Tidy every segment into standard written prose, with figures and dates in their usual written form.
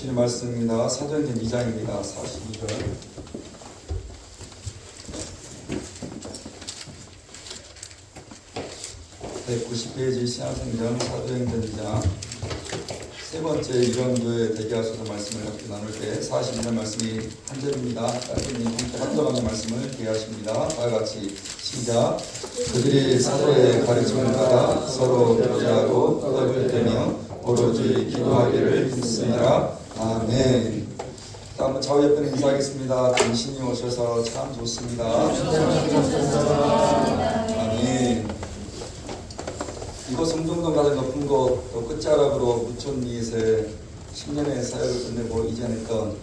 주시는 말씀입니다. 사도행전 2장입니다. 42절. 190페이지 신약성경 사도행전 2장 세 번째 이런교회 대기하소서 말씀을 함께 나눌 때 42절 말씀이 한 절입니다. 따뜻히 함께 합독하는 말씀을 대하십니다. 다 같이 시작. 그들이 사도의 가르침을 받아 서로 교제하고 떡을 떼며 오로지 기도하기를 힘쓰니라. 아멘. 다음은 좌우 옆에 인사하겠습니다. 당신이 오셔서 참 좋습니다. 아멘. 이곳 성동동 가장 높은 곳, 또 끝자락으로 부촌리에서의 10년의 사역을 끝내고 이전했던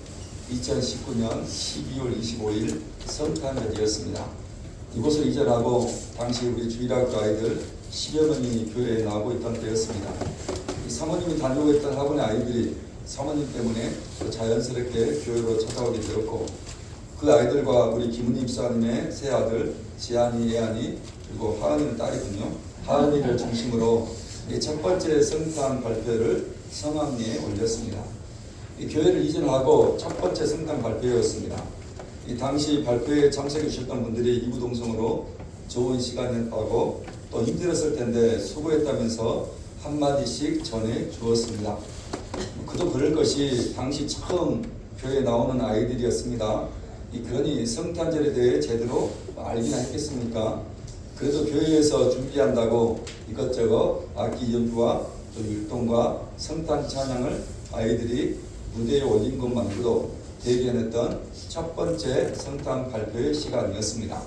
2019년 12월 25일 성탄절이었습니다. 이곳을 이전하고 당시 우리 주일학교 아이들 10여 명이 교회에 나오고 있던 때였습니다. 이 사모님이 다니고 있던 학원의 아이들이 사모님 때문에 또 자연스럽게 교회로 찾아오게 되었고, 그 아이들과 우리 김은희 집사님의 세 아들 지안이, 예안이, 그리고 하은이는 딸이군요. 하은이를 중심으로 첫 번째 성탄 발표를 성황리에 올렸습니다. 이 교회를 이전하고 첫 번째 성탄 발표였습니다. 이 당시 발표에 참석해 주셨던 분들이 이구동성으로 좋은 시간이었다고, 또 힘들었을 텐데 수고했다면서 한마디씩 전해 주었습니다. 그도 그럴 것이 당시 처음 교회에 나오는 아이들이었습니다. 그러니 성탄절에 대해 제대로 알기나 했겠습니까? 그래도 교회에서 준비한다고 이것저것 악기 연주와 또 율동과 성탄 찬양을 아이들이 무대에 올린 것만으로도 대견했던 첫 번째 성탄 발표의 시간이었습니다.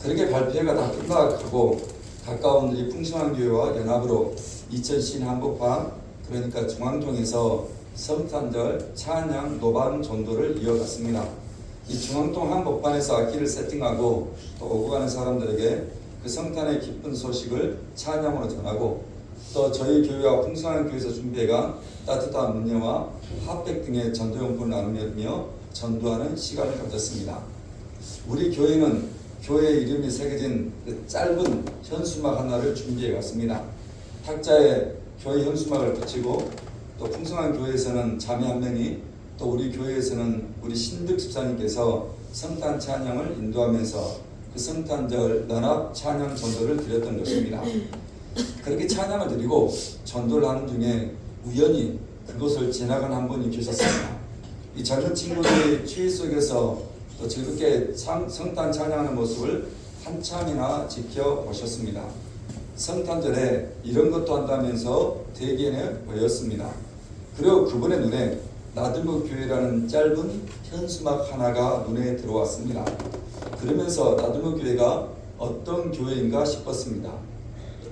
그렇게 발표가 다 끝나가고 가까운 우리 풍성한교회와 연합으로 2000신 한복판, 그러니까 중앙동에서 성탄절 찬양 노반 전도를 이어갔습니다. 이 중앙동 한복판에서 악기를 세팅하고 또 오고 가는 사람들에게 그 성탄의 기쁜 소식을 찬양으로 전하고, 또 저희 교회와 풍성한 교회에서 준비해간 따뜻한 문예와 핫백 등의 전도용품을 나누며 전도하는 시간을 가졌습니다. 우리 교회는 교회 이름이 새겨진 그 짧은 현수막 하나를 준비해 갔습니다. 탁자에 교회 현수막을 붙이고, 또 풍성한 교회에서는 자매 한 명이, 또 우리 교회에서는 우리 신득 집사님께서 성탄 찬양을 인도하면서 그 성탄절 연합 찬양 전도를 드렸던 것입니다. 그렇게 찬양을 드리고 전도를 하는 중에 우연히 그곳을 지나간 한 분이 계셨습니다. 이 젊은 친구들이 추위 속에서 또 즐겁게 성탄 찬양하는 모습을 한참이나 지켜보셨습니다. 성탄절에 이런 것도 한다면서 대견해 보였습니다. 그리고 그분의 눈에 나들목 교회라는 짧은 현수막 하나가 눈에 들어왔습니다. 그러면서 나들목 교회가 어떤 교회인가 싶었습니다.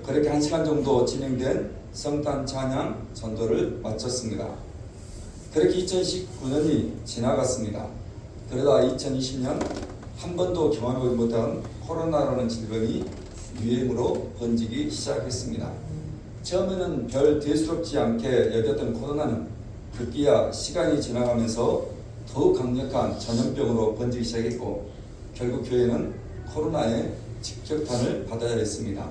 그렇게 1시간 정도 진행된 성탄 찬양 전도를 마쳤습니다. 그렇게 2019년이 지나갔습니다. 그러다 2020년 한 번도 경험하지 못한 코로나라는 질병이 유행으로 번지기 시작했습니다. 처음에는 별 대수롭지 않게 여겼던 코로나는 급기야 시간이 지나가면서 더욱 강력한 전염병으로 번지기 시작했고, 결국 교회는 코로나의 직격탄을 받아야 했습니다.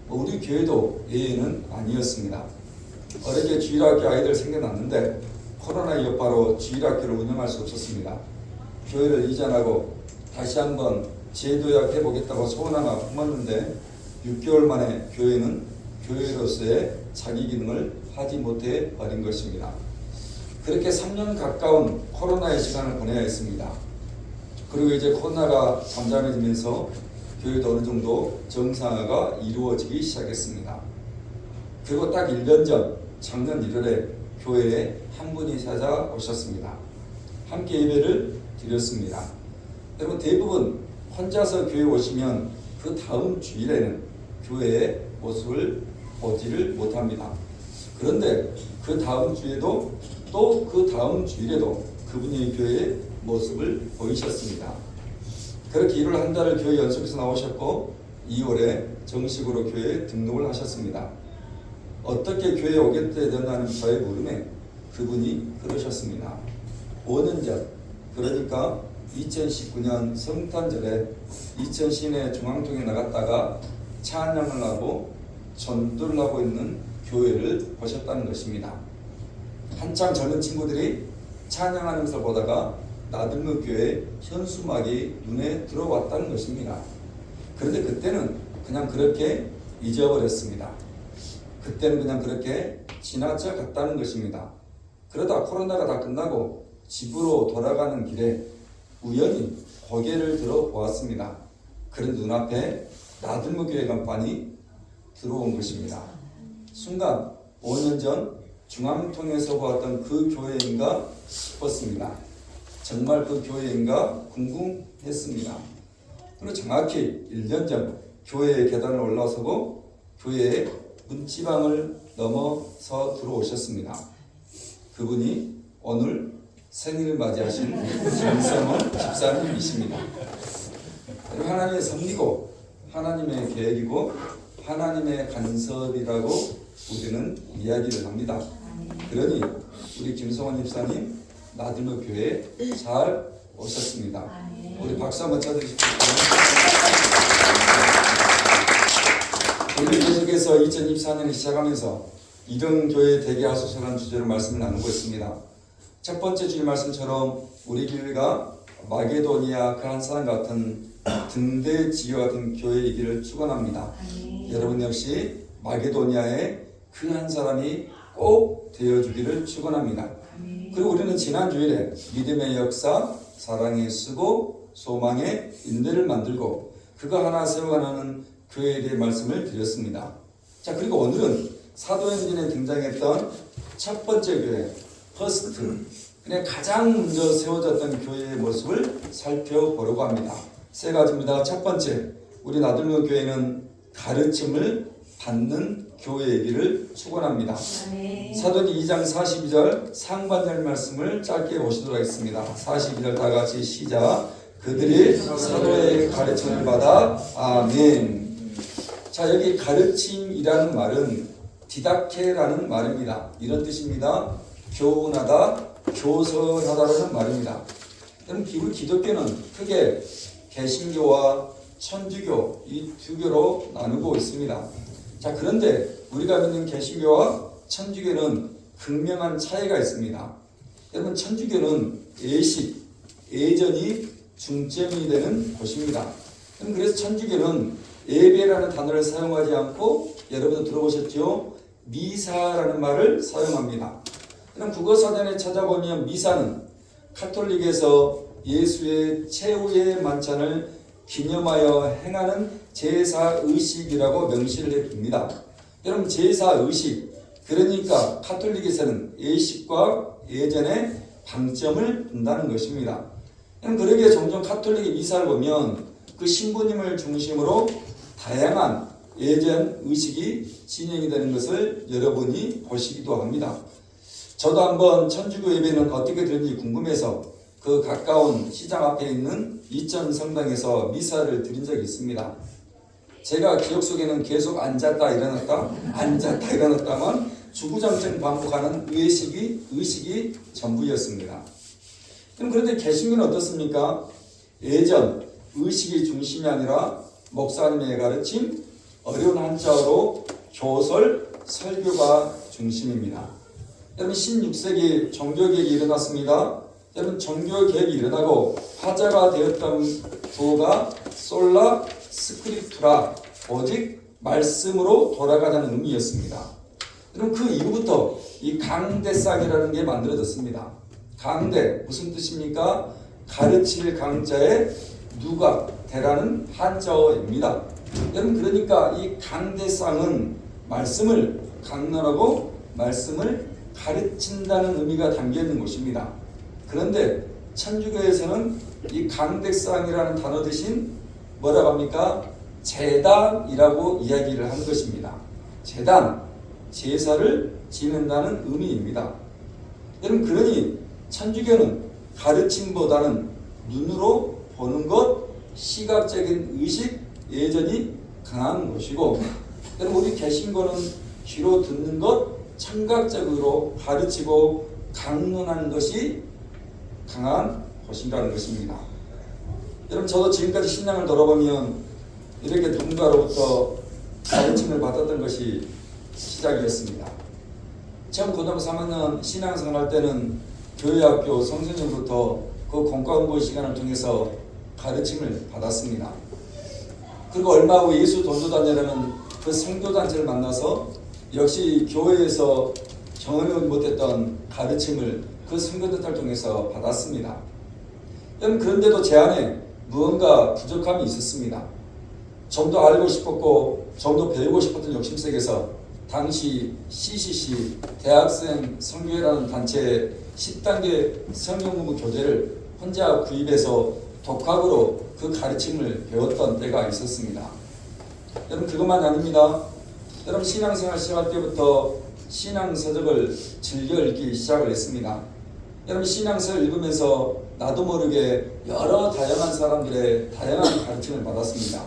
우리 교회도 예외는 아니었습니다. 어렵게 주일학교 아이들 생겨났는데 코로나 여파로 주일학교를 운영할 수 없었습니다. 교회를 이전하고 다시 한번 재도약해 보겠다고 소원 하나 품었는데 6개월 만에 교회는 교회로서의 자기 기능을 하지 못해 버린 것입니다. 그렇게 3년 가까운 코로나의 시간을 보내야 했습니다. 그리고 이제 코로나가 잠잠해지면서 교회도 어느 정도 정상화가 이루어지기 시작했습니다. 그리고 딱 1년 전 작년 1월에 교회에 한 분이 찾아오셨습니다. 함께 예배를 드렸습니다. 여러분, 대부분 혼자서 교회 오시면 그 다음 주일에는 교회의 모습을 보지를 못합니다. 그런데 그 다음 주에도 또 그 다음 주일에도 그분이 교회의 모습을 보이셨습니다. 그렇게 1월 한 달을 교회 연속해서 나오셨고 2월에 정식으로 교회에 등록을 하셨습니다. 어떻게 교회에 오게 된다는 저의 물음에 그분이 그러셨습니다. 5년 전, 그러니까 2019년 성탄절에 2000시내 중앙동에 나갔다가 찬양을 하고 전도를 하고 있는 교회를 보셨다는 것입니다. 한창 젊은 친구들이 찬양하는 것을 보다가 나들목 교회 현수막이 눈에 들어왔다는 것입니다. 그런데 그때는 그냥 그렇게 잊어버렸습니다. 그때는 그냥 그렇게 지나쳐 갔다는 것입니다. 그러다 코로나가 다 끝나고 집으로 돌아가는 길에 우연히 고개를 들어 보았습니다. 그런데 눈앞에 나들목 교회 간판이 들어온 것입니다. 순간 5년 전 중앙통에서 보았던 그 교회인가 싶었습니다. 정말 그 교회인가 궁금했습니다. 그리고 정확히 1년 전 교회의 계단을 올라서고 교회의 문지방을 넘어서 들어오셨습니다. 그분이 오늘 생일을 맞이하신 김성원 집사님이십니다. 하나님의 섭리고 하나님의 계획이고 하나님의 간섭이라고 우리는 이야기를 합니다. 그러니 우리 김성원 집사님 나들목 교회에 잘 오셨습니다. 우리 박수 한번 쳐드리십시오. 우리 계속해서 2024년을 시작하면서 이런 교회 되게 하소서라는 주제로 말씀을 나누고 있습니다. 첫 번째 주일 말씀처럼 우리 교회가 마게도니아 그 한 사람 같은 등대 지혜와 같은 교회이기를 축원합니다. 여러분 역시 마게도니아의 그 한 사람이 꼭 되어주기를 축원합니다. 그리고 우리는 지난 주일에 믿음의 역사, 사랑의 수고, 소망의 인내를 만들고 그거 하나 세워가는 교회에 대해 말씀을 드렸습니다. 자, 그리고 오늘은 사도행전에 등장했던 첫 번째 교회, 퍼스트, 그냥 가장 먼저 세워졌던 교회의 모습을 살펴보려고 합니다. 세 가지입니다. 첫 번째, 우리 나들목 교회는 가르침을 받는 교회이기를 축원합니다. 사도행전 2장 42절 상반절 말씀을 짧게 보시도록 하겠습니다. 42절 다 같이 시작. 그들이 사도의 가르침을 받아 아멘. 자, 여기 가르침이라는 말은 디다케라는 말입니다. 이런 뜻입니다. 교훈하다, 교설하다라는 말입니다. 그럼 기독교는 크게 개신교와 천주교 이 두 교로 나누고 있습니다. 자, 그런데 우리가 믿는 개신교와 천주교는 극명한 차이가 있습니다. 여러분, 천주교는 예식, 예전이 중점이 되는 곳입니다. 그래서 천주교는 예배라는 단어를 사용하지 않고 여러분도 들어보셨죠? 미사라는 말을 사용합니다. 그럼 국어사전에 찾아보면 미사는 카톨릭에서 예수의 최후의 만찬을 기념하여 행하는 제사의식이라고 명시를 해둡니다. 여러분, 제사의식, 그러니까 카톨릭에서는 예식과 예전에 방점을 둔다는 것입니다. 그러기에 종종 카톨릭의 미사를 보면 그 신부님을 중심으로 다양한 예전 의식이 진행이 되는 것을 여러분이 보시기도 합니다. 저도 한번 천주교 예배는 어떻게 되는지 궁금해서 그 가까운 시장 앞에 있는 이천 성당에서 미사를 드린 적이 있습니다. 제가 기억 속에는 계속 앉았다 일어났다만 주구장창 반복하는 의식이 전부였습니다. 그런데 개신교는 어떻습니까? 예전 의식이 중심이 아니라 목사님의 가르침, 어려운 한자어로 교설, 설교가 중심입니다. 여러분, 16세기 종교개혁이 일어났습니다. 여러분, 종교개혁이 일어나고 화제가 되었던 구호가 솔라 스크립투라, 오직 말씀으로 돌아가자는 의미였습니다. 그럼 그 이후부터 이 강대상이라는 게 만들어졌습니다. 강대, 무슨 뜻입니까? 가르칠 강자에 누가 대라는 한자어입니다. 여러분, 그러니까 이 강대상은 말씀을 강론하고 말씀을 가르친다는 의미가 담겨 있는 것입니다. 그런데 천주교에서는 이 강대상이라는 단어 대신 뭐라고 합니까? 제단이라고 이야기를 한 것입니다. 제단, 제사를 지낸다는 의미입니다. 여러분, 그러니 천주교는 가르침보다는 눈으로 보는 것, 시각적인 의식, 예전이 강한 것이고, 여러분, 우리 개신교는 귀로 듣는 것, 청각적으로 가르치고 강론하는 것이 강한 것이라는 것입니다. 여러분, 저도 지금까지 신앙을 돌아보면 이렇게 누군가로부터 가르침을 받았던 것이 시작이었습니다. 처음 고등학교 3학년 신앙생활 할 때는 교회학교 성선생님으로부터 그 공과공부 시간을 통해서 가르침을 받았습니다. 그리고 얼마 후 예수 도주단이라는 그 성교단체를 만나서 역시 교회에서 경험하지 못했던 가르침을 그 성교단체를 통해서 받았습니다. 그런데도 제 안에 무언가 부족함이 있었습니다. 좀 더 알고 싶었고 좀 더 배우고 싶었던 욕심 속에서 당시 CCC 대학생 성교회라는 단체의 10단계 성경공부 교재를 혼자 구입해서 독학으로 그 가르침을 배웠던 때가 있었습니다. 여러분 그것만 아닙니다. 여러분 신앙생활 시작할 때부터 신앙서적을 즐겨 읽기 시작을 했습니다. 여러분 신앙서를 읽으면서 나도 모르게 여러 다양한 사람들의 다양한 가르침을 받았습니다.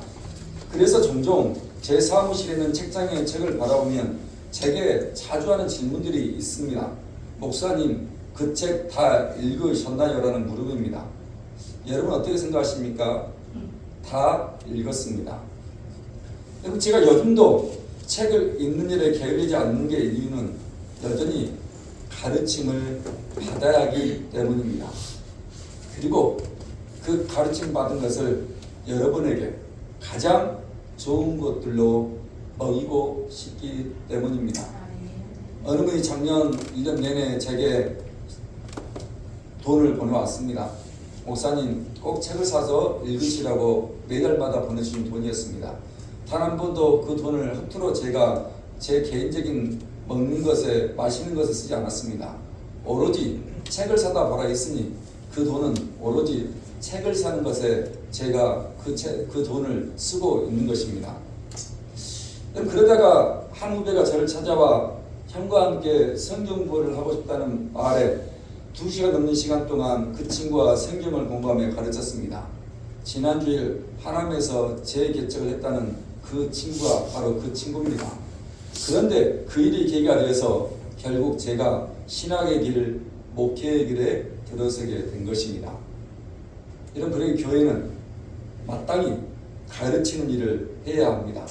그래서 종종 제 사무실에 있는 책장에 책을 바라보면 제게 자주 하는 질문들이 있습니다. 목사님 그 책 다 읽으셨나요? 라는 물음입니다. 여러분 어떻게 생각하십니까? 다 읽었습니다. 여러분 제가 요즘도 책을 읽는 일에 게을리지 않는 게 이유는 여전히 가르침을 받아야 하기 때문입니다. 그리고 그 가르침 받은 것을 여러분에게 가장 좋은 것들로 먹이고 싶기 때문입니다. 어느 분이 작년 1년 내내 제게 돈을 보내왔습니다. 목사님 꼭 책을 사서 읽으시라고 매달마다 보내주신 돈이었습니다. 단 한 번도 그 돈을 허투루 제가 제 개인적인 먹는 것에 마시는 것에 쓰지 않았습니다. 오로지 책을 사다 보라 했으니 그 돈은 오로지 책을 사는 것에 제가 그 돈을 쓰고 있는 것입니다. 그러다가 한 후배가 저를 찾아와 형과 함께 성경 공부를 하고 싶다는 말에 2시간 넘는 시간 동안 그 친구와 성경을 공부하며 가르쳤습니다. 지난주일 하남에서 재개척을 했다는 그 친구가 바로 그 친구입니다. 그런데 그 일이 계기가 되어서 결국 제가 신학의 길을 목회의 길에 들어서게 된 것입니다. 이런 그러기 교회는 마땅히 가르치는 일을 해야 합니다.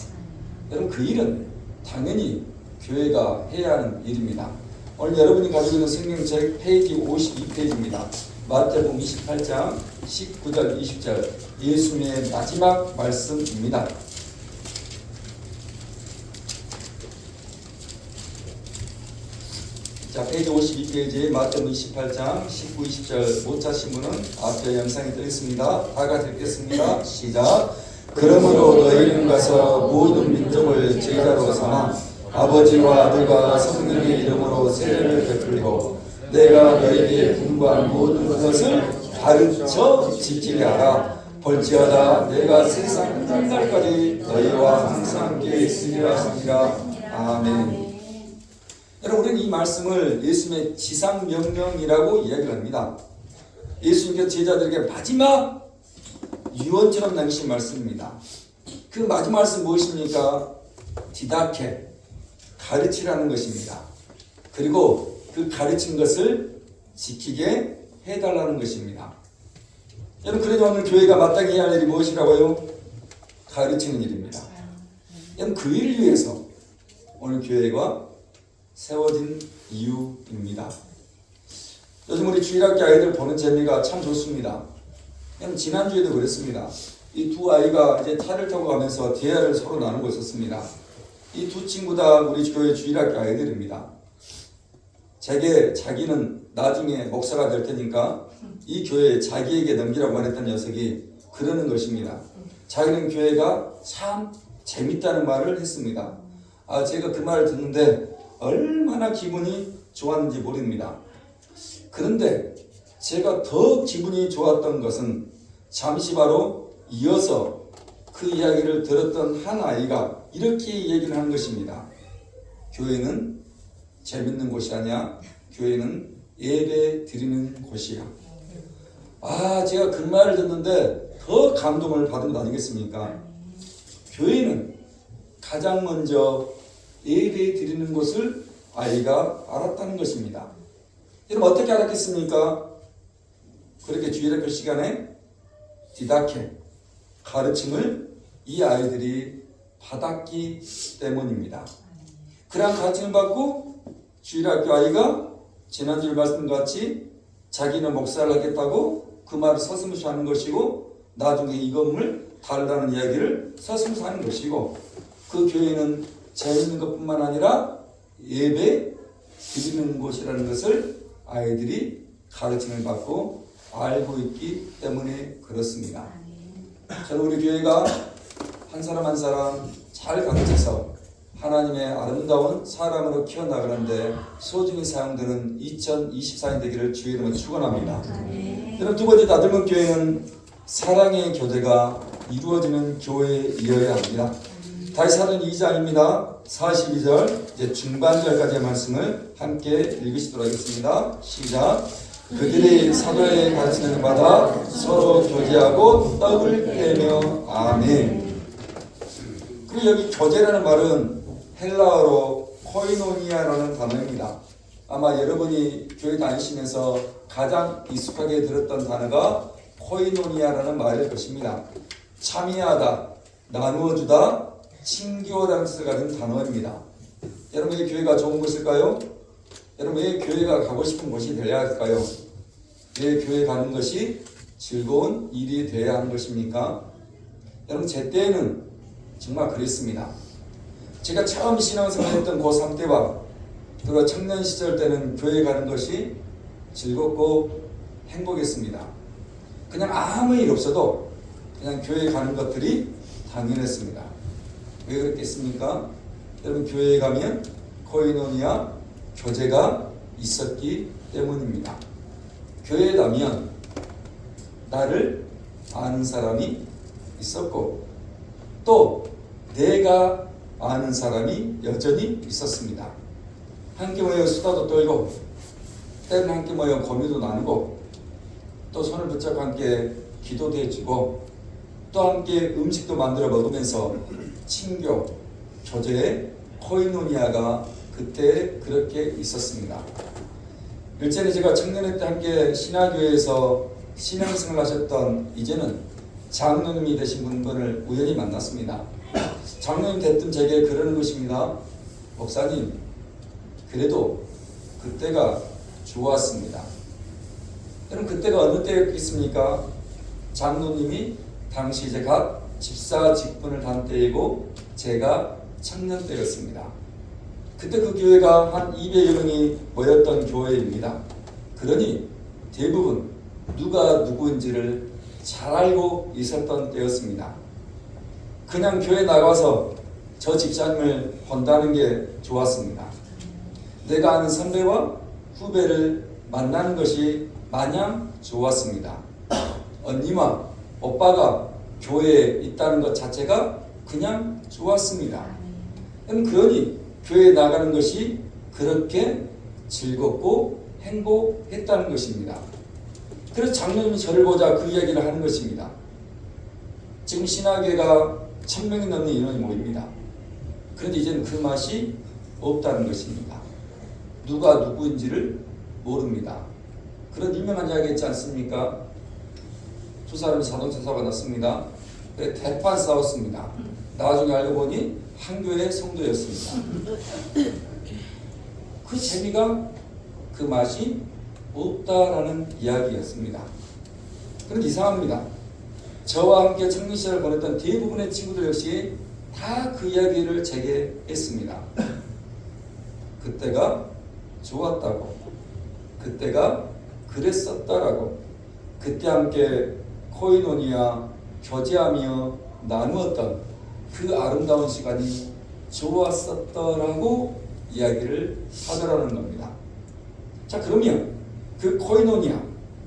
여러분 그 일은 당연히 교회가 해야 하는 일입니다. 오늘 여러분이 가지고 있는 성경책 페이지 52페이지입니다. 마태복음 28장 19절 20절 예수님의 마지막 말씀입니다. 자, 페이지 52페이지 마태복음 28장 19, 20절 못 찾으신 분은 앞에 영상이 떠 있습니다. 다 같이 읽겠습니다. 시작. 그러므로 너희는 가서 모든 민족을 제자로 삼아 아버지와 아들과 성령의 이름으로 세례를 베풀고 내가 너희에게 분부한 모든 것을 가르쳐 지키게 하라. 볼지어다 내가 세상 끝날까지 너희와 항상 함께 있으리라 하시니라. 아멘. 여러분 우리는 이 말씀을 예수님의 지상명령이라고 이야기를 합니다. 예수님께서 제자들에게 마지막 유언처럼 남기신 말씀입니다. 그 마지막 말씀 무엇입니까? 디다케, 가르치라는 것입니다. 그리고 그 가르친 것을 지키게 해달라는 것입니다. 여러분 그래도 오늘 교회가 마땅히 해야 할 일이 무엇이라고요? 가르치는 일입니다. 여러분 그 일을 위해서 오늘 교회가 세워진 이유입니다. 요즘 우리 주일학교 아이들 보는 재미가 참 좋습니다. 지난주에도 그랬습니다. 이 두 아이가 이제 차를 타고 가면서 대화를 서로 나누고 있었습니다. 이 두 친구 다 우리 교회 주일학교 아이들입니다. 자기는 나중에 목사가 될 테니까 이 교회에 자기에게 넘기라고 말했던 녀석이 그러는 것입니다. 자기는 교회가 참 재밌다는 말을 했습니다. 제가 그 말을 듣는데 얼마나 기분이 좋았는지 모릅니다. 그런데 제가 더 기분이 좋았던 것은 잠시 바로 이어서 그 이야기를 들었던 한 아이가 이렇게 얘기를 하는 것입니다. 교회는 재밌는 곳이 아니야. 교회는 예배 드리는 곳이야. 제가 그 말을 듣는데 더 감동을 받은 것 아니겠습니까? 교회는 가장 먼저 예배 드리는 곳을 아이가 알았다는 것입니다. 여러분 어떻게 알았겠습니까? 그렇게 주일학교 시간에 디다케, 가르침을 이 아이들이 받았기 때문입니다. 그러한 가르침을 받고 주일학교 아이가 지난주에 말씀같이 자기는 목사를 하겠다고 그 말을 서슴없이 하는 것이고 나중에 이 건물 달라는 이야기를 서슴없이 하는 것이고 그 교회는 재밌는 것뿐만 아니라 예배 드리는 곳이라는 것을 아이들이 가르침을 받고 알고 있기 때문에 그렇습니다. 저는 우리 교회가 한 사람 한 사람 잘 가르쳐서 하나님의 아름다운 사람으로 키워나가는데 소중히 사용되는 2024년 되기를 주의 이름으로 축원합니다. 여러분, 두 번째 다듬은 교회는 사랑의 교제가 이루어지는 교회이어야 합니다. 다시 사도행 2장입니다. 42절 이제 중반절까지의 말씀을 함께 읽으시도록 하겠습니다. 시작. 그들이 사도의 가르침을 받아 서로 교제하고 떡을 떼며 아멘. 그리고 여기 교제라는 말은 헬라어로 코이노니아라는 단어입니다. 아마 여러분이 교회 다니시면서 가장 익숙하게 들었던 단어가 코이노니아라는 말일 것입니다. 참여하다, 나누어주다, 친교라는 뜻을 가진 단어입니다. 여러분의 교회가 좋은 곳일까요? 여러분의 교회가 가고 싶은 곳이 되어야 할까요? 왜 교회 가는 것이 즐거운 일이 되어야 하는 것입니까? 여러분, 제 때에는 정말 그랬습니다. 제가 처음 신앙생활 했던 고3 때와 그리고 청년 시절 때는 교회 가는 것이 즐겁고 행복했습니다. 그냥 아무 일 없어도 그냥 교회 가는 것들이 당연했습니다. 왜 그랬겠습니까? 여러분, 교회에 가면 코이노니아 교제가 있었기 때문입니다. 교회에 가면 나를 아는 사람이 있었고 또 내가 아는 사람이 여전히 있었습니다. 함께 모여 수다도 떨고 때로는 함께 모여 고민도 나누고 또 손을 붙잡고 함께 기도도 해주고 또 함께 음식도 만들어 먹으면서 친교, 교제의 코이노니아가 그때 그렇게 있었습니다. 일전에 제가 청년회 때 함께 신화교회에서 신앙생활 하셨던 이제는 장로님이 되신 분을 우연히 만났습니다. 장로님 대뜸 제게 그러는 것입니다. 목사님, 그래도 그때가 좋았습니다. 여러분, 그때가 어느 때였겠습니까? 장로님이 당시 이제 각 집사 직분을 단 때이고 제가 청년 때였습니다. 그때 그 교회가 한 200여 명이 모였던 교회입니다. 그러니 대부분 누가 누구인지를 잘 알고 있었던 때였습니다. 그냥 교회 나가서 저 집사님을 본다는 게 좋았습니다. 내가 아는 선배와 후배를 만나는 것이 마냥 좋았습니다. 언니와 오빠가 교회에 있다는 것 자체가 그냥 좋았습니다. 그러니 교회에 나가는 것이 그렇게 즐겁고 행복했다는 것입니다. 그래서 장로님이 저를 보자 그 이야기를 하는 것입니다. 지금 신학교가 1000명이 넘는 인원이 모입니다. 그런데 이제는 그 맛이 없다는 것입니다. 누가 누구인지를 모릅니다. 그런 유명한 이야기 있지 않습니까? 두 사람이 자동차 사고가 났습니다. 대판 싸웠습니다. 나중에 알고 보니 한 교회 성도였습니다. 그 재미가, 그 맛이 없다라는 이야기였습니다. 그런데 이상합니다. 저와 함께 청년 시절을 보냈던 대부분의 친구들 역시 다 그 이야기를 제게 했습니다. 그때가 좋았다고, 그때가 그랬었다라고, 그때 함께 코이노니아 교제하며 나누었던 그 아름다운 시간이 좋았었더라고 이야기를 하더라는 겁니다. 자, 그러면 그 코이노니아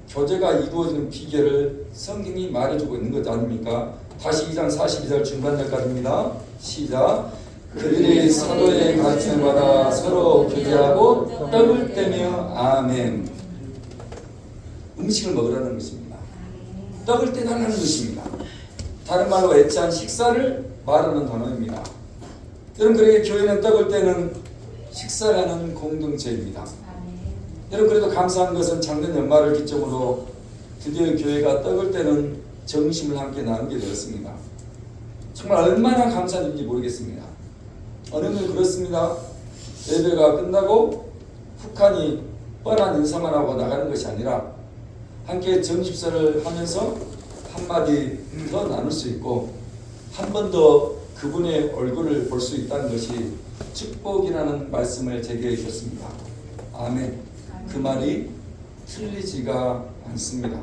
교제가 이루어지는 비결을 성경이 말해주고 있는 것 아닙니까? 다시 2장 42절 중반절까지입니다. 시작. 그들이 사도의 가르침을 받아 서로 교제하고 떡을 떼며 아멘. 음식을 먹으라는 것입니다. 떡을 떼달라는 것입니다. 다른 말로 애찬 식사를 말하는 단어입니다. 여러분, 그렇게 교회는 떡을 떼는 식사라는 공동체입니다. 여러분, 그래도 감사한 것은 작년 연말을 기점으로 드디어 교회가 떡을 떼는 정심을 함께 나누게 되었습니다. 정말 얼마나 감사한지 모르겠습니다. 어느 날 그렇습니다. 예배가 끝나고 북한이 뻔한 인사만 하고 나가는 것이 아니라 함께 정식사를 하면서 한마디 더 나눌 수 있고 한 번 더 그분의 얼굴을 볼 수 있다는 것이 축복이라는 말씀을 제게 해주셨습니다. 아멘. 그 말이 틀리지가 않습니다.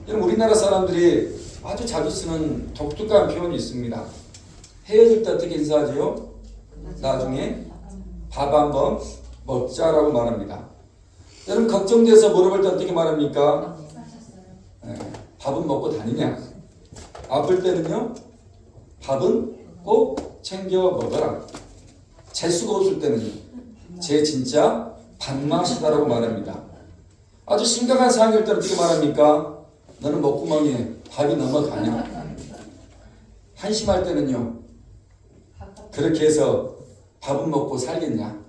여러분, 우리나라 사람들이 아주 자주 쓰는 독특한 표현이 있습니다. 헤어질 때 어떻게 인사하죠? 나중에 밥 한번 먹자라고 말합니다. 여러분, 걱정돼서 물어볼 때 어떻게 말합니까? 밥은 먹고 다니냐? 아플 때는요, 밥은 꼭 챙겨 먹어라. 재수가 없을 때는요, 제 진짜 밥맛이다라고 말합니다. 아주 심각한 상황일 때는 어떻게 말합니까? 너는 목구멍에 밥이 넘어가냐? 한심할 때는요, 그렇게 해서 밥은 먹고 살겠냐?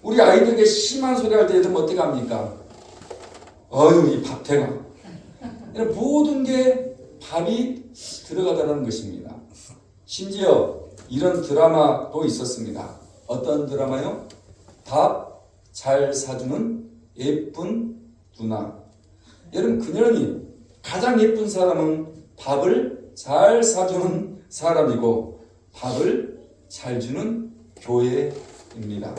우리 아이들에게 심한 소리 할 때 애들은 어떻게 합니까? 어휴, 이 밥탱아. 이런 모든 게 밥이 들어가다는 것입니다. 심지어 이런 드라마도 있었습니다. 어떤 드라마요? 밥 잘 사주는 예쁜 누나. 여러분, 그녀는 가장 예쁜 사람은 밥을 잘 사주는 사람이고 밥을 잘 주는 교회입니다.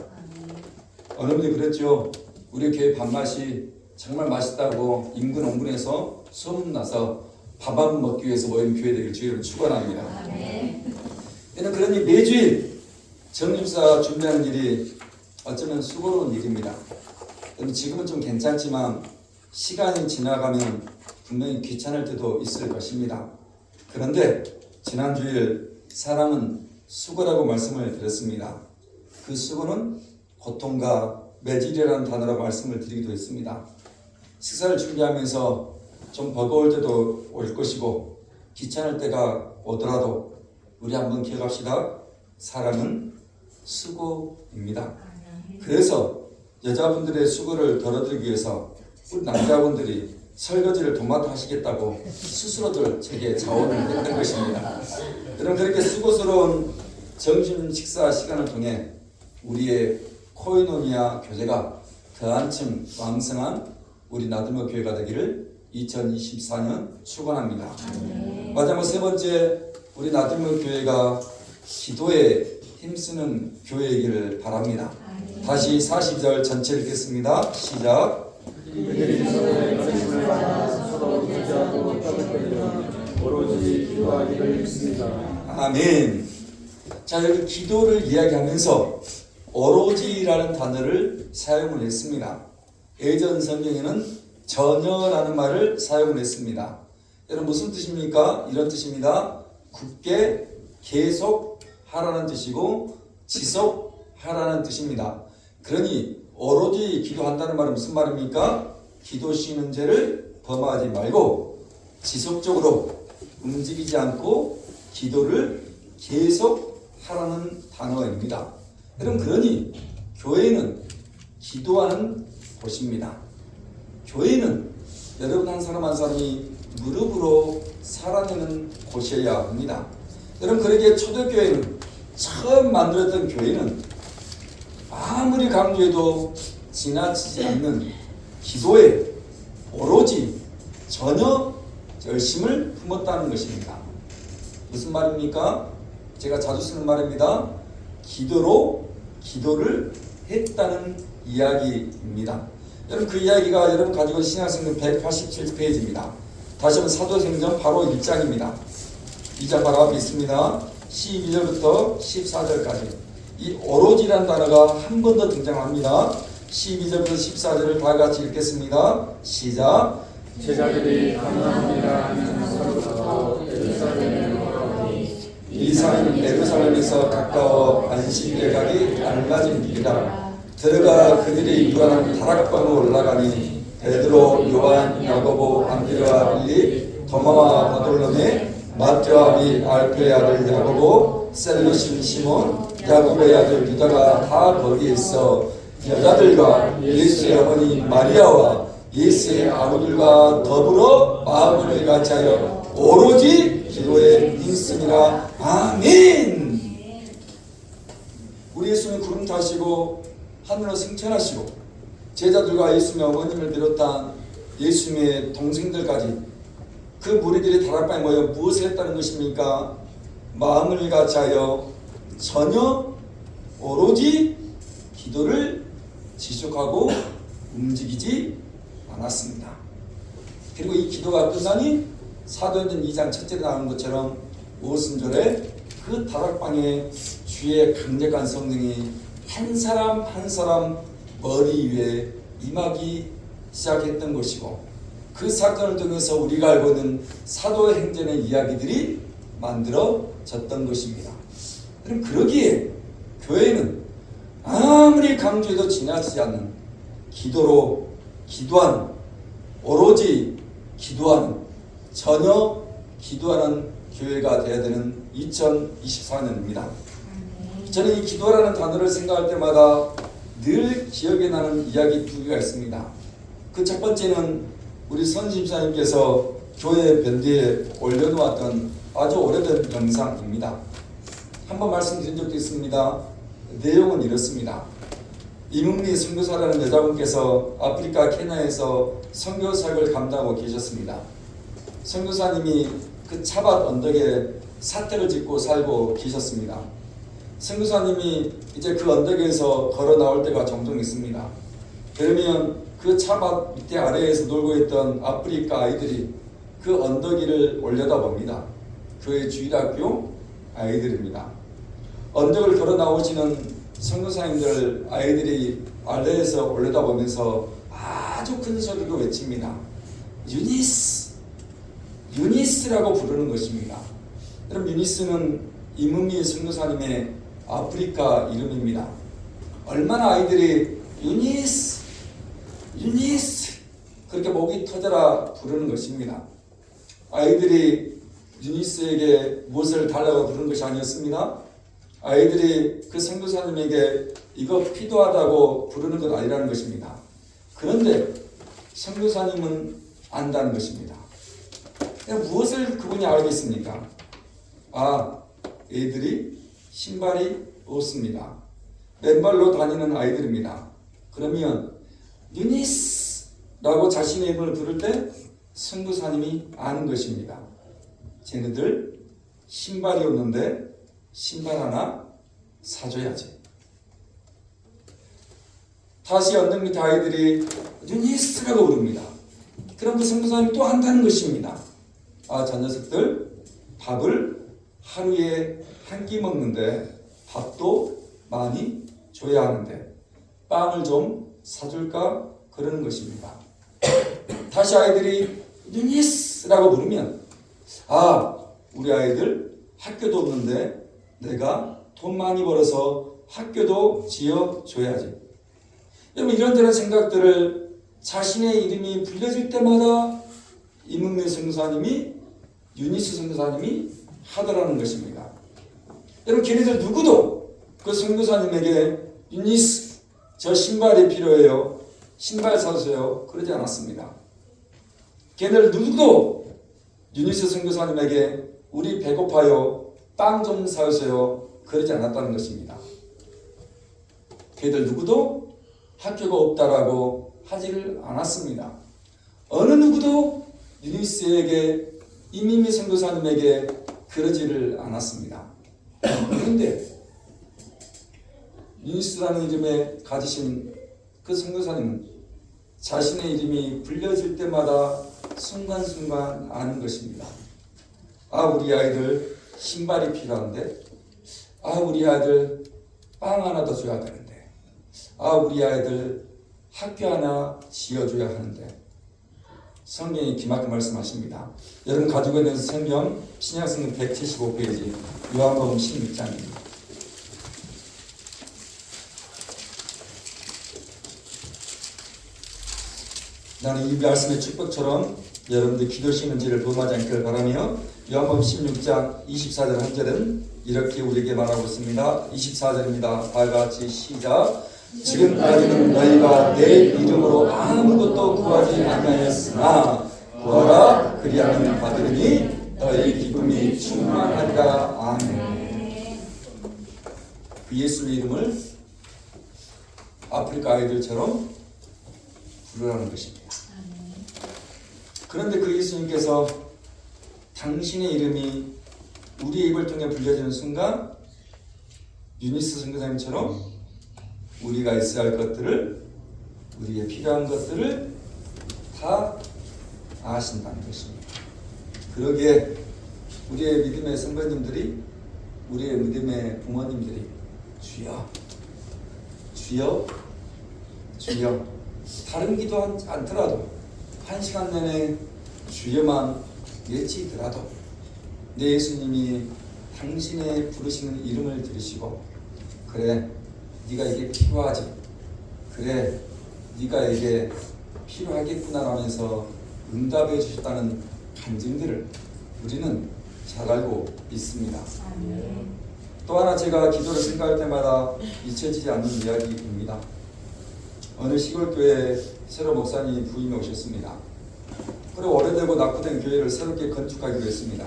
어느 분이 그랬죠. 우리 교회 밥맛이 정말 맛있다고 인근 원군에서 소문나서 밥 한 번 먹기 위해서 모인 교회 되길 주의를 축원합니다. 이는 그러니 매주일 정립사 준비하는 일이 어쩌면 수고로운 일입니다. 지금은 좀 괜찮지만 시간이 지나가면 분명히 귀찮을 때도 있을 것입니다. 그런데 지난 주일 사람은 수고라고 말씀을 드렸습니다. 그 수고는 고통과 매질이라는 단어로 말씀을 드리기도 했습니다. 식사를 준비하면서 좀 버거울 때도 올 것이고 귀찮을 때가 오더라도 우리 한번 기억합시다. 사랑은 수고입니다. 그래서 여자분들의 수고를 덜어드리기 위해서 우리 남자분들이 설거지를 도맡아 하시겠다고 스스로들 제게 자원을 했던 것입니다. 그럼 그렇게 수고스러운 점심 식사 시간을 통해 우리의 코이노니아 교제가 더 한층 왕성한 우리 나들모 교회가 되기를 2024년 축원합니다. 마지막 세 번째, 우리 나들모 교회가 기도에 힘쓰는 교회이기를 바랍니다. 다시 42절 전체 읽겠습니다. 시작. 오로지 기도하기를 믿습니다. 아멘. 자, 여기 기도를 이야기하면서 오로지라는 단어를 사용을 했습니다. 예전 성경에는 전혀라는 말을 사용을 했습니다. 여러분, 무슨 뜻입니까? 이런 뜻입니다. 굳게 계속 하라는 뜻이고 지속하라는 뜻입니다. 그러니 오로지 기도한다는 말은 무슨 말입니까? 기도 쉬는 죄를 범하지 말고 지속적으로 움직이지 않고 기도를 계속 하라는 단어입니다. 여러분, 그러니 교회는 기도하는 곳입니다. 교회는 여러분 한 사람 한 사람이 무릎으로 살아내는 곳이어야 합니다. 여러분, 그러기에 초대교회는 처음 만들었던 교회는 아무리 강조해도 지나치지 않는 기도에 오로지 전혀 열심을 품었다는 것입니다. 무슨 말입니까? 제가 자주 쓰는 말입니다. 기도로 기도를 했다는 이야기입니다. 여러분, 그 이야기가 여러분 가지고 있는 신약성경 187페이지입니다. 다시 한번 사도행전 바로 1장입니다. 2장 바로 앞에 있습니다. 12절부터 14절까지 이 오로지라는 단어가 한 번 더 등장합니다. 12절부터 14절을 다 같이 읽겠습니다. 시작. 제자들이 가나안이라 하는 산으로부터 예루살렘으로 가오니 이 산은 예루살렘에서 가까워 안식일에 가기 알맞은 길이라. 들어가 그들이 유한한 다락방으로 올라가니 베드로, 요한, 야고보, 안드레와 빌립, 도마와 바돌로메, 마태와 및 알페의 아들 야고보, 셀루신 시몬, 야고보의 아들 유다가 다 거기에 있어 여자들과 예수의 어머니 마리아와 예수의 아우들과 더불어 마음을 같이하여 오로지 기도에 힘쓰니라. 아멘. 우리 예수님 구름 타시고 하늘로 승천하시고 제자들과 예수님의 어머님을 비롯한 예수님의 동생들까지 그 무리들이 다락방에 모여 무엇을 했다는 것입니까? 마음을 같이하여 전혀 오로지 기도를 지속하고 움직이지 않았습니다. 그리고 이 기도가 끝나니 사도행전 2장 첫째에 나오는 것처럼 오순절에 그 다락방에 주의 강력한 성령이 한 사람 한 사람 머리 위에 임하기 시작했던 것이고, 그 사건을 통해서 우리가 알고 있는 사도행전의 이야기들이 만들어졌던 것입니다. 그럼 그러기에 교회는 아무리 강조해도 지나치지 않는 기도로 기도하는, 오로지 기도하는, 전혀 기도하는 교회가 되어야 되는 2024년입니다. 저는 이 기도라는 단어를 생각할 때마다 늘 기억에 나는 이야기 두 개가 있습니다. 그 첫 번째는 우리 선심사님께서 교회 변대에 올려놓았던 아주 오래된 영상입니다. 한번 말씀드린 적도 있습니다. 내용은 이렇습니다. 이문미 선교사라는 여자분께서 아프리카 케냐에서 선교 사역을 감당하고 계셨습니다. 선교사님이 그 차밭 언덕에 사택을 짓고 살고 계셨습니다. 선교사님이 이제 그 언덕에서 걸어 나올 때가 종종 있습니다. 그러면 그 차밭 밑에 아래에서 놀고 있던 아프리카 아이들이 그 언덕 위를 올려다봅니다. 교회 주일학교 아이들입니다. 언덕을 걸어 나오시는 선교사님들 아이들이 아래에서 올려다보면서 아주 큰 소리로 외칩니다. 유니스! 유니스라고 부르는 것입니다. 여러분, 유니스는 이문미 선교사님의 아프리카 이름입니다. 얼마나 아이들이 유니스! 유니스! 그렇게 목이 터져라 부르는 것입니다. 아이들이 유니스에게 무엇을 달라고 부르는 것이 아니었습니다. 아이들이 그 선교사님에게 이거 필요하다고 부르는 건 아니라는 것입니다. 그런데 선교사님은 안다는 것입니다. 무엇을 그분이 알겠습니까? 애들이 신발이 없습니다. 맨발로 다니는 아이들입니다. 그러면 유니스라고 자신의 이름을 부를 때 선교사님이 아는 것입니다. 쟤네들 신발이 없는데 신발 하나 사줘야지. 다시 언덕 밑에 아이들이 유니스라고 부릅니다. 그럼 그 선교사님이 또 한다는 것입니다. 저 녀석들 밥을 하루에 한 끼 먹는데 밥도 많이 줘야 하는데 빵을 좀 사줄까? 그러는 것입니다. 다시 아이들이 유니스라고 부르면 우리 아이들 학교도 없는데 내가 돈 많이 벌어서 학교도 지어줘야지. 여러분, 이런저런 생각들을 자신의 이름이 불려질 때마다 이문미 선교사님이, 유니스 선교사님이 하더라는 것입니다. 여러분, 걔네들 누구도 그 선교사님에게 유니스, 저 신발이 필요해요, 신발 사주세요, 그러지 않았습니다. 걔네들 누구도 유니스 선교사님에게 우리 배고파요, 빵 좀 사주세요, 그러지 않았다는 것입니다. 걔들 누구도 학교가 없다라고 하지를 않았습니다. 어느 누구도 유니스에게, 이민미 선교사님에게 그러지를 않았습니다. 그런데 유니스라는 이름에 가지신 그 선교사님은 자신의 이름이 불려질 때마다 순간순간 아는 것입니다. 우리 아이들 신발이 필요한데, 우리 아이들 빵 하나 더 줘야 되는데, 우리 아이들 학교 하나 지어줘야 하는데. 성경이 기막히게 말씀하십니다. 여러분 가지고 있는 성경 신약성경 175페이지 요한복음 16장입니다. 나는 이 말씀의 축복처럼 여러분들 기도시는지를 범하지 않기를 바라며, 요한복음 16장 24절 한 절은 이렇게 우리에게 말하고 있습니다. 24절입니다. 다 같이 시작. 지금까지는 너희가 내 이름으로 아무것도 구하지 아니하였으나 구하라 그리하면 받으리니 너희 기쁨이 충만하리라. 아멘. 그 예수의 이름을 아프리카 아이들처럼 부르라는 것입니다. 그런데 그 예수님께서 당신의 이름이 우리의 입을 통해 불려지는 순간 유니스 선교사님처럼 우리가 있어야 할 것들을, 우리의 필요한 것들을 다 아신다는 것입니다. 그러기에 우리의 믿음의 선배님들이, 우리의 믿음의 부모님들이 주여, 주여, 주여, 다른 기도 않더라도 1시간 내내 주여만 외치더라도 내 예수님이 당신의 부르시는 이름을 들으시고, 그래 네가 이게 필요하지, 그래 네가 이게 필요하겠구나 라면서 응답해 주셨다는 간증들을 우리는 잘 알고 있습니다. 또 하나 제가 기도를 생각할 때마다 잊혀지지 않는 이야기입니다. 어느 시골교회에 새로 목사님 부임이 오셨습니다. 그리고 오래되고 낙후된 교회를 새롭게 건축하기로 했습니다.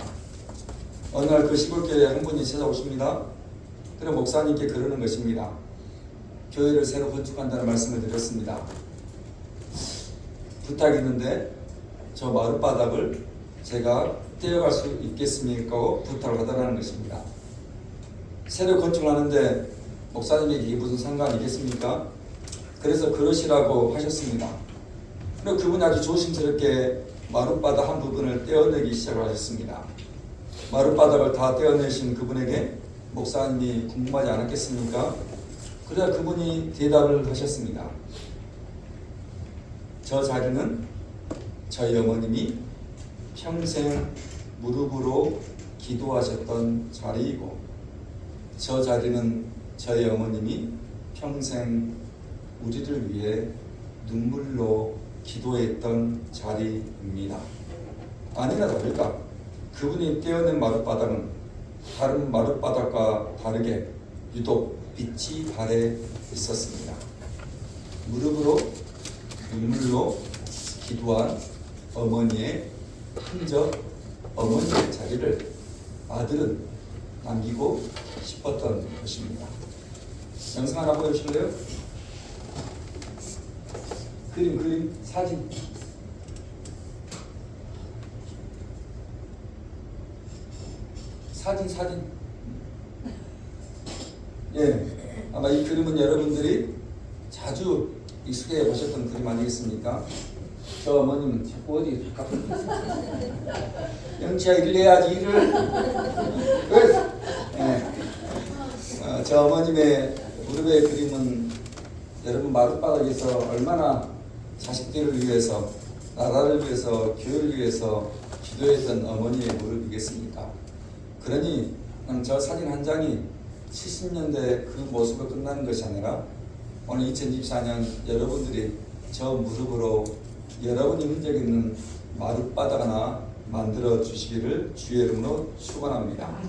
어느 날 그 시골교회에 한 분이 찾아오십니다. 그리고 목사님께 그러는 것입니다. 교회를 새로 건축한다는 말씀을 드렸습니다. 부탁이 있는데 저 마룻바닥을 제가 떼어갈 수 있겠습니까? 부탁을 하더라는 것입니다. 새로 건축하는데 목사님에게 이게 무슨 상관이 있겠습니까? 그래서 그러시라고 하셨습니다. 그리고 그분이 아주 조심스럽게 마룻바닥 한 부분을 떼어내기 시작하셨습니다. 마룻바닥을 다 떼어내신 그분에게 목사님이 궁금하지 않았겠습니까? 그러자 그분이 대답을 하셨습니다. 저 자리는 저희 어머님이 평생 무릎으로 기도하셨던 자리이고, 저 자리는 저희 어머님이 평생 우리를 위해 눈물로 기도했던 자리입니다. 아니나 다를까 그분이 떼어낸 마룻바닥은 다른 마룻바닥과 다르게 유독 빛이 발해 있었습니다. 무릎으로 눈물로 기도한 어머니의 흔적, 어머니의 자리를 아들은 남기고 싶었던 것입니다. 영상 하나 보여주실래요? 그림, 사진. 사진. 예, 아마 이 그림은 여러분들이 자주 익숙해 보셨던 그림 아니겠습니까? 저 어머님은 자꾸 어디 영치야 일을 해야지 일을. 예. 저 어머님의 무릎의 그림은 여러분 마룻바닥에서 얼마나 자식들을 위해서, 나라를 위해서, 교회를 위해서 기도했던 어머니의 무릎이겠습니까? 그러니 저 사진 한 장이 70년대 그 모습으로 끝나는 것이 아니라 오늘 2024년 여러분들이 저 무릎으로 여러분이 흔적 있는 마룻바닥 하나 만들어 주시기를 주의 이름으로 축원합니다.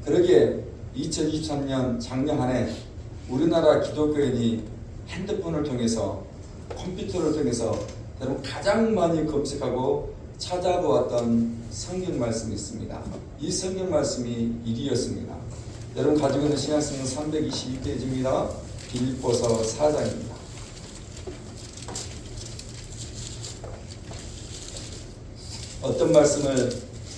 그러기에 2023년 작년 한 해 우리나라 기독교인이 핸드폰을 통해서, 컴퓨터를 통해서 여러분 가장 많이 검색하고 찾아보았던 성경 말씀이 있습니다. 이 성경 말씀이 1위였습니다. 여러분 가지고 있는 신약성경 322페이지입니다. 빌립보서 4장입니다. 어떤 말씀을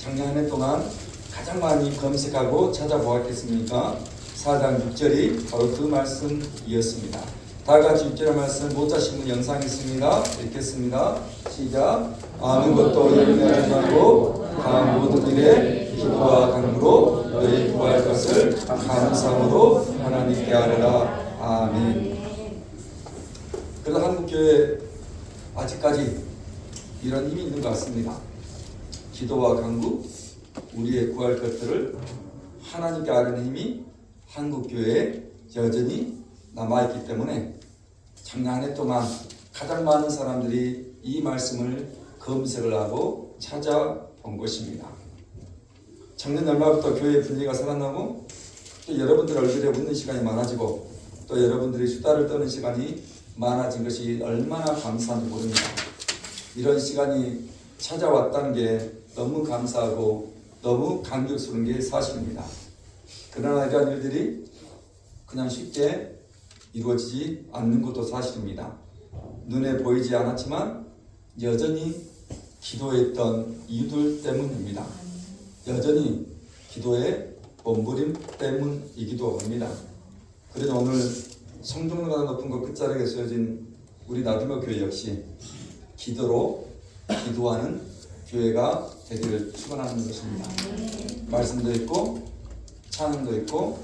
작년 한 해 동안 가장 많이 검색하고 찾아보았겠습니까? 4장 6절이 바로 그 말씀이었습니다. 다 같이 6절의 말씀 못 자시는 영상이 있습니다. 읽겠습니다. 시작. 아는 것도 열매하지 말고 다음 모든 일에 기도와 간구로 너희 구할 것을 감사함으로 하나님께 아뢰라. 아멘. 그래도 한국교회 아직까지 이런 힘이 있는 것 같습니다. 기도와 간구, 우리의 구할 것들을 하나님께 아뢰는 힘이 한국교회에 여전히 남아있기 때문에 작년 한 해 동안 가장 많은 사람들이 이 말씀을 검색을 하고 찾아본 것입니다. 작년 연말부터 교회 분위기가 살아나고 또 여러분들 얼굴에 웃는 시간이 많아지고 또 여러분들이 수다를 떠는 시간이 많아진 것이 얼마나 감사한지 모릅니다. 이런 시간이 찾아왔다는 게 너무 감사하고 너무 감격스러운 게 사실입니다. 그러나 이런 일들이 그냥 쉽게 이루어지지 않는 것도 사실입니다. 눈에 보이지 않았지만 여전히 기도했던 이유들 때문입니다. 여전히 기도의 몸부림 때문이기도 합니다. 그래서 오늘 성동보다 높은 것 끝자락에 쓰여진 우리 나들모 교회 역시 기도로 기도하는 교회가 되기를 축원하는 것입니다. 말씀도 있고 찬양도 있고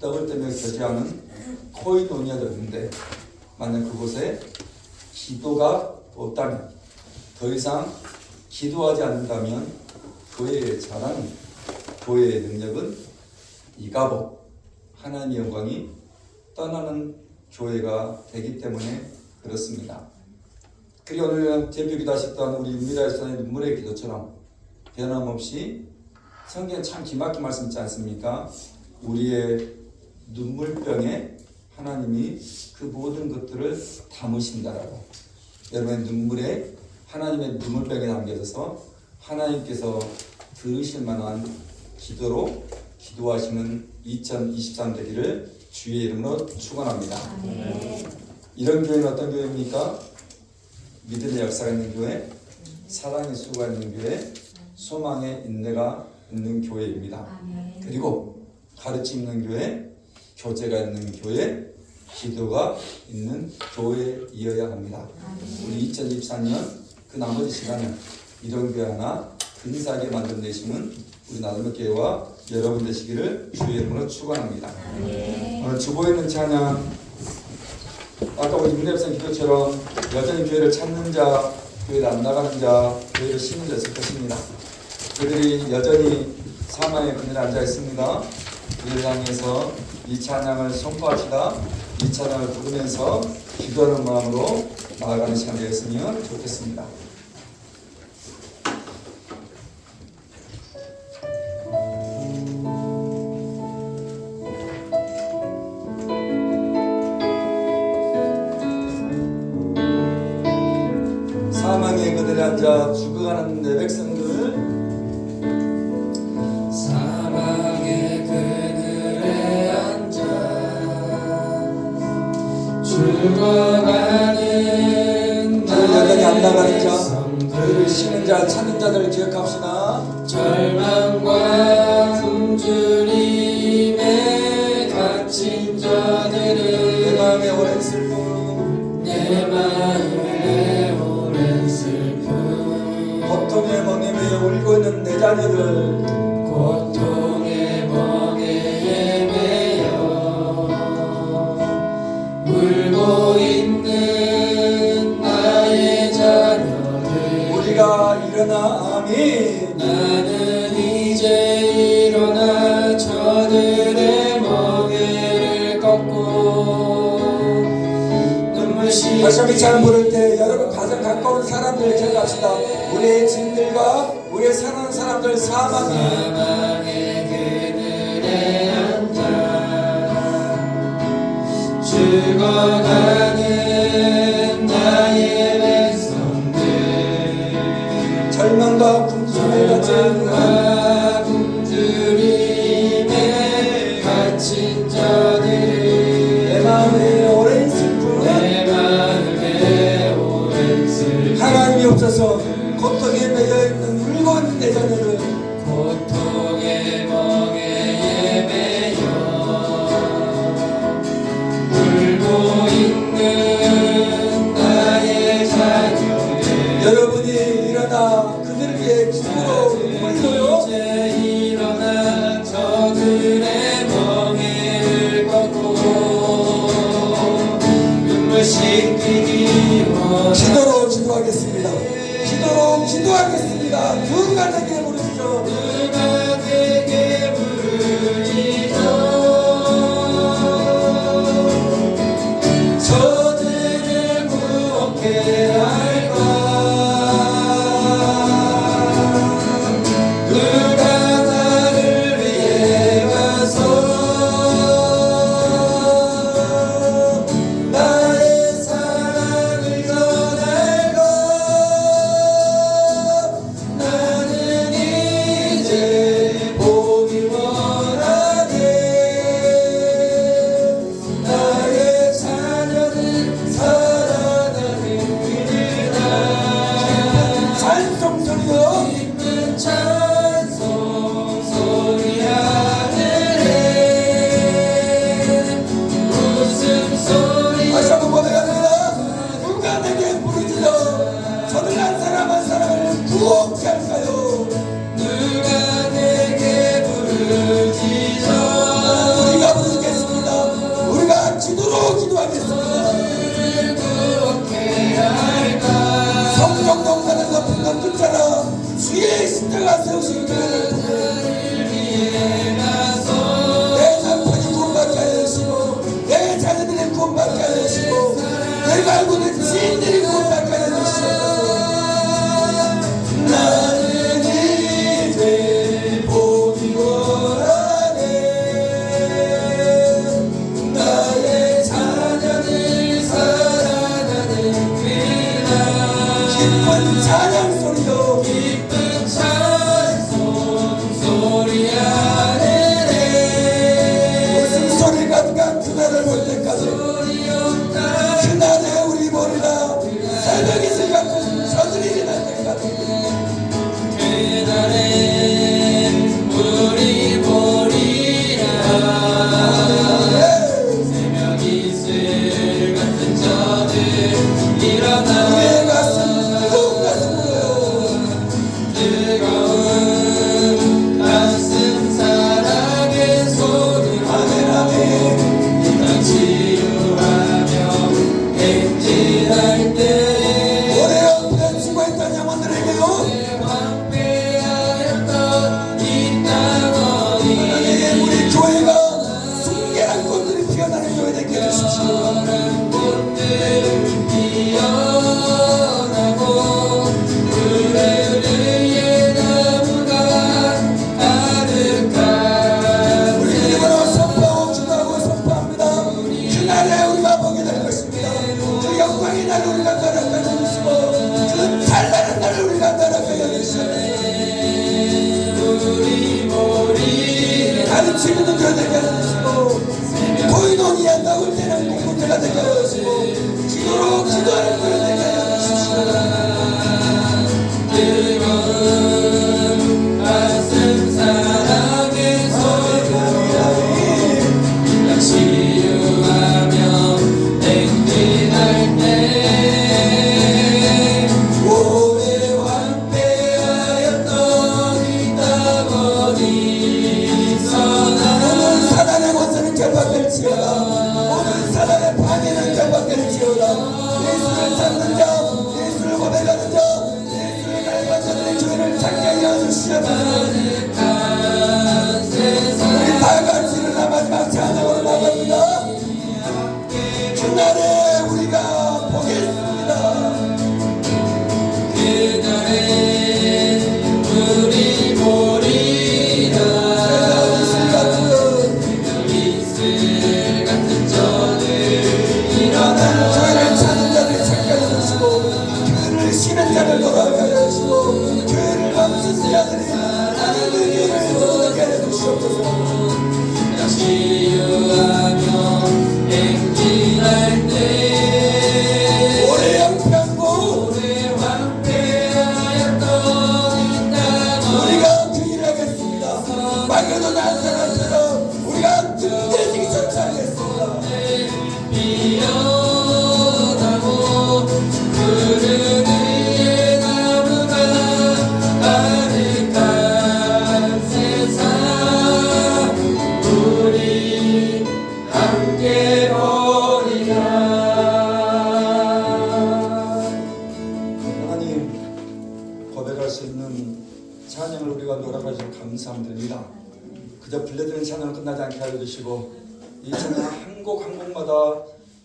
떡을 떼며 교제하는 코이노니아도 있는데 만약 그곳에 기도가 없다면, 더 이상 기도하지 않는다면 교회의 자랑, 교회의 능력은 이가고 하나님의 영광이 떠나는 교회가 되기 때문에 그렇습니다. 그리고 오늘 제비기도 하셨던 우리 윤미라 집사님의 눈물의 기도처럼 변함없이 성경 참 기막힌 말씀 있지 않습니까? 우리의 눈물병에 하나님이 그 모든 것들을 담으신다라고. 여러분의 눈물에 하나님의 눈물병에 담겨져서 하나님께서 들으실 만한 기도로 기도하시는 2023 되기를 주의 이름으로 축원합니다. 이런 교회는 어떤 교회입니까? 믿음의 역사가 있는 교회, 사랑의 수고가 있는 교회, 소망의 인내가 있는 교회입니다. 그리고 가르침 있는 교회, 교제가 있는 교회, 기도가 있는 교회이어야 합니다. 우리 2024년 그 나머지 시간은 이런 교회 하나 근사하게 만들어내시는 우리 나들모 교회와 여러분 되시기를 주의 이름으로 축원합니다. 오늘 주보에 있는 찬양, 아까 우리 문혜선 기도처럼 여전히 교회를 찾는 자, 교회를 안 나가는 자, 교회를 쉬는 자 있을 것입니다. 그들이 여전히 사망의 그늘에 앉아 있습니다. 그들을 향해서 이 찬양을 선포하시다 이 찬양을 부르면서 기도하는 마음으로 나아가는 시간 되었으면 좋겠습니다. 사망의 그늘에 앉아 죽어가는 내 백성들, 사망의 그늘에 앉아 죽어가는 저를 여전히 안 나가는 자, 백성들, 그를 쉬는 자, 찾는 자들을 기억합시다. 절망과 굶주림에 갇힌 자들을 내 마음의 오랜 슬픔, 내 마음에 오랜 슬픔, 고통의 멍에매여 울고 있는 내 자녀들, 고통의 멍에 매여 울고 있는 나의 자녀들, 우리가 일어나 아멘. 나는 이제 일어나 저들의 멍에를 꺾고 눈물씩 다시 한번 찬양 부를 때 여러분 가장 가까운 사람들 기억합시다. 우리의 짐들과 우리의 사랑하는 사람들 사망의 그늘에 앉아 죽어가는 나의 백성들, 절망과 굶주림에 갇힌 절망과 굶주림에 갇힌 자들을 내 마음의 오랜 슬픔, 내 마음에 오랜 슬픔, 하나님이 없어서 고통에 매여있는 울고 있는 내 자녀들, 고통의 멍에 매여 울고 있는 나의 자녀들, 여러분이 일어나 그들을 위해 기도로 눈물로요. 이제 일어나 저들의 멍에를 꺾고 눈물 씻기기 원하 기도로 기도하겠습니다. 기도로 기도하겠습니다. 누가 내게 부르시죠. 누가 내게 부르짖어 저들을 구원케 할까. 누가 나를 위해 와서 나의 사랑을 전할까. 나는 이제 저들 한 사람 한 사람을 구원케 할까요? 누가 내게 부르짖어 우리가 부르겠습니다. 우리가 기도로 기도하겠습니다. 너를 구원케 할까 성경동 가는 높은 것 끝자라 주의 십자가 세우신 교회를 나를 위해 가서 내 남편이 구원받게 하여 주시고 내 자녀들이 구원받게 하여 주시고 내가 알고 있는 지인들이 구원받게 하여 주시옵소서. 나는 이제 보기 원하네. 나의 자녀들 사랑하는구나 기쁜 찬양 소리로 기쁜 찬송 소리 하늘에 무슨 소리가 그날을 볼 때까지 소리 없다 그날에 우리 보리라 새벽이 새같은 저들이 일어날 때까지 그날엔 우리 보리라 새벽 이슬 같은 저들 일어나 우리의 가슴 뜨거운 가슴으로 뜨거운 가슴 사랑의 손으로 아멘 아멘 이 땅 치유하며 행진할 때 올해 옆에 죽어있던 영혼들에게요 황폐하였던 이 땅 하나님 어디 우리 교회가 순결한 꽃들이 피어나는 교회 되게 해주십시오. 푸른 꽃들 피어나고 푸른 의의 나무가 가득한 우리 이름으로 선포하고 기도하고 선포합니다. 그날에 우리가 보게 될 것입니다. 그 영광의 날 우리가 따라가게 해주시고 그 찬란한 날 우리가 따라가게 해주시옵소서. 우리 머리 가르치는 교회 되게 해주시고 고인원이 한다고 때는 공동체가 되게 해주시고 기도로 기도하는 교회 되게 해주십시오. 뜨거운 가슴 사랑의 손으로 치유하며 행진할 때 오래 황폐하였던 이 땅 어디서나 오늘 사단의 원수는 결박될지어다. 오늘 사단의 방해는 결박될지어다. 예수를 찾는 자, 예수를 고백하는 자, 예수를 닮은 자들의 교회를 찾게 하여 주시옵소서. 가득한 세상 우리 다 같이 일어나 마지막 찬양으로 나갑니다. 그날에 우리가 보겠습니다. 그날에 우리 보리라 이슬 같은 이슬 같은 저들 일어나는 일어나 교회를 찾는 자를 찾게 하여 주시고 교회를 쉬는 자를 돌아가게 하여 주시고 교회를 멈춘 자들이 하나님의 교회를 돌아가게 하여 주시옵소서. 치유하며 행진할 때 오래 양평고 오래 황폐하였던 이 땅 우리가 그 일을 하겠습니다. 막혀도 난 사람처럼 우리가 등대지기 전차하겠습니다. 피어나고 푸른 의의 나무가 가득한 세상 우리 함께 보리라. 하나님 고백할 수 있는 찬양을 우리가 노력하셔서 감사드립니다. 그저 불러드리는 찬양을 끝나지 않게 하여 주시고 이 찬양 한 곡 한 곡마다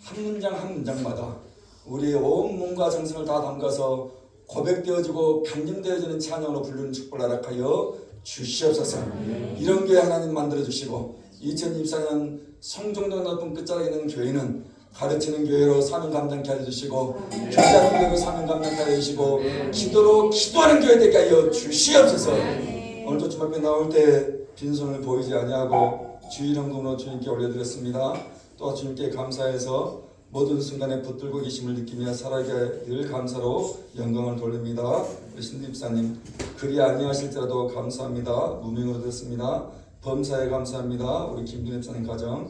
한 문장 한 문장마다 우리의 온 몸과 정성을 다 담가서 고백되어지고 간증되어지는 찬양으로 부르는 축복을 허락하여 주시옵소서. 이런 교회 하나님 만들어 주시고 2024년 성종동 높은 끝자락에 있는 교회는 가르치는 교회로 사명 감당케 하여 주시고 교제하는 교회로 사명 감당케 하여 주시고 기도로 기도하는 교회 되게 하여 주시옵소서. 오늘도 주말 앞에 나올 때 빈손을 보이지 아니하고 주 이름으로 주님께 올려드렸습니다. 또 주님께 감사해서 모든 순간에 붙들고 계심을 느끼며 살아가게 늘 감사로 영광을 돌립니다. 우리 신집사님 그리 아니하실지라도 감사합니다. 무명으로 듣습니다. 범사에 감사합니다. 우리 김준엽사님 가정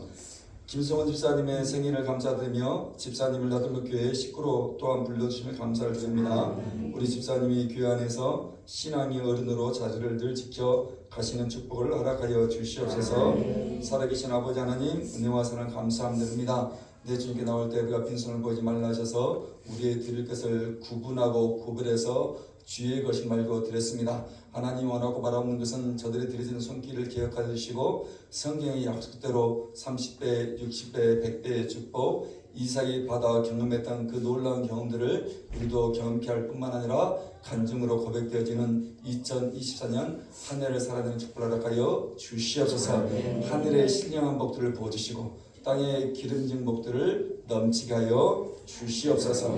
김성원 집사님의 생일을 감사드리며 집사님을 나들목교회 식구로 또한 불러주심을 감사를 드립니다. 우리 집사님이 교회 안에서 신앙의 어른으로 자리를 늘 지켜 가시는 축복을 허락하여 주시옵소서. 살아계신 아버지 하나님 은혜와 사랑 감사합니다. 내 주님께 나올 때 우리가 빈손을 보지 말라 하셔서 우리의 드릴 것을 구분하고 구별해서 주의 것이 말고 드렸습니다. 하나님 원하고 바라옵는 것은 저들이 드리는 손길을 기억하여 주시고 성경의 약속대로 30배, 60배, 100배의 축복 이삭이 받아 경험했던 그 놀라운 경험들을 우리도 경험케 할 뿐만 아니라 간증으로 고백되어지는 2024년 한 해를 살아내는 축복을 허락하여 주시옵소서. 하늘의 신령한 복들을 부어주시고 땅의 기름진 복들을 넘치게 하여 주시옵소서.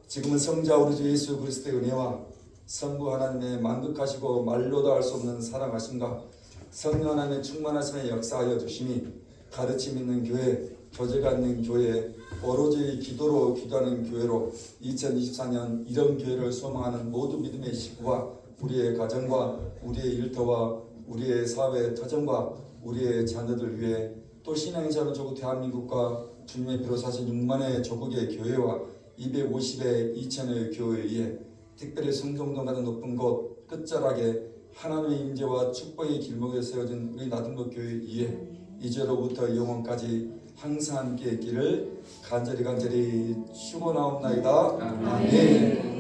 지금은 성자 우리 주 예수 그리스도의 은혜와 성부 하나님의 만극하시고 말로도 할 수 없는 사랑하심과 성령 하나님의 충만하심에 역사하여 주심이 가르침 있는 교회, 교제가 있는 교회, 오로지 기도로 기도하는 교회로 2024년 이런 교회를 소망하는 모든 믿음의 식구와 우리의 가정과 우리의 일터와 우리의 사회 터전과 우리의 자녀들 위해 또 신앙의 자로 조국 대한민국과 주님의 피로 사신 6만의 조국의 교회와 250의 2천의 교회에 특별히 성동동 같은 높은 곳 끝자락에 하나님의 임재와 축복의 길목에 세워진 우리 나들목 교회 위에 이제로부터 영원까지 항상 함께 있기를 간절히 축원하옵나이다. 아멘.